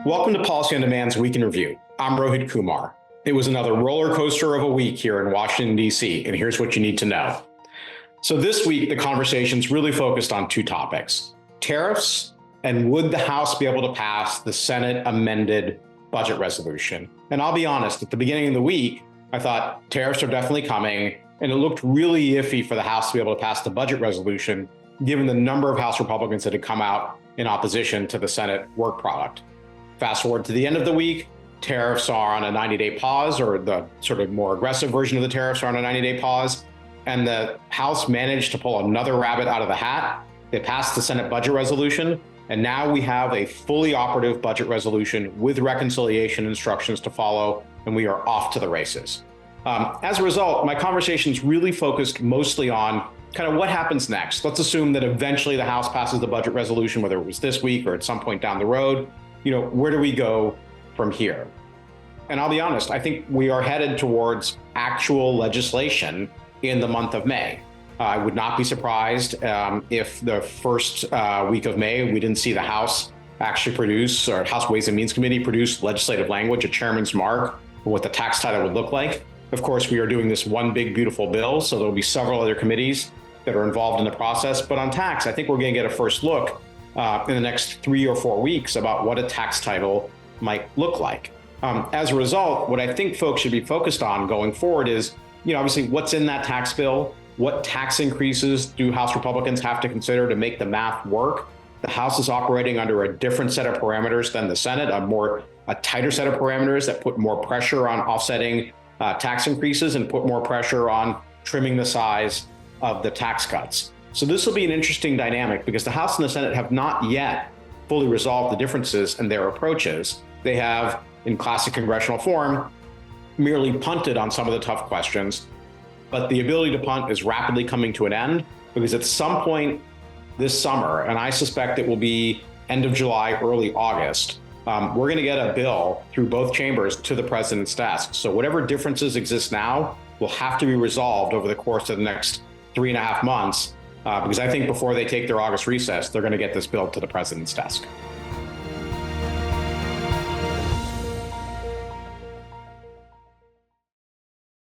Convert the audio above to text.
Welcome to Policy on Demand's Week in Review. I'm Rohit Kumar. It was another roller coaster of a week here in Washington, D.C., and here's what you need to know. So this week, the conversation's really focused on two topics: tariffs and would the House be able to pass the Senate-amended budget resolution. And I'll be honest, at the beginning of the week, I thought tariffs are definitely coming, and it looked really iffy for the House to be able to pass the budget resolution, given the number of House Republicans that had come out in opposition to the Senate work product. Fast forward to the end of the week, tariffs are on a 90-day pause, or the sort of more aggressive version of the tariffs are on a 90-day pause. And the House managed to pull another rabbit out of the hat. They passed the Senate budget resolution, and now we have a fully operative budget resolution with reconciliation instructions to follow, and we are off to the races. As a result, my conversation's really focused mostly on kind of what happens next. Let's assume that eventually the House passes the budget resolution, whether it was this week or at some point down the road. Where do we go from here? And I'll be honest, I think we are headed towards actual legislation in the month of May. I would not be surprised if the first week of May, we didn't see the House actually produce, or House Ways and Means Committee produce legislative language, a chairman's mark, for what the tax title would look like. Of course, we are doing this one big, beautiful bill, so there'll be several other committees that are involved in the process. But on tax, I think we're going to get a first look in the next 3 or 4 weeks about what a tax title might look like. As a result, what I think folks should be focused on going forward is, obviously what's in that tax bill, what tax increases do House Republicans have to consider to make the math work. The House is operating under a different set of parameters than the Senate, a tighter set of parameters that put more pressure on offsetting tax increases and put more pressure on trimming the size of the tax cuts. So this will be an interesting dynamic because the House and the Senate have not yet fully resolved the differences in their approaches. They have, in classic congressional form, merely punted on some of the tough questions. But the ability to punt is rapidly coming to an end because at some point this summer, and I suspect it will be end of July, early August, we're going to get a bill through both chambers to the president's desk. So whatever differences exist now will have to be resolved over the course of the next 3.5 months. Because I think before they take their August recess, they're going to get this bill to the president's desk.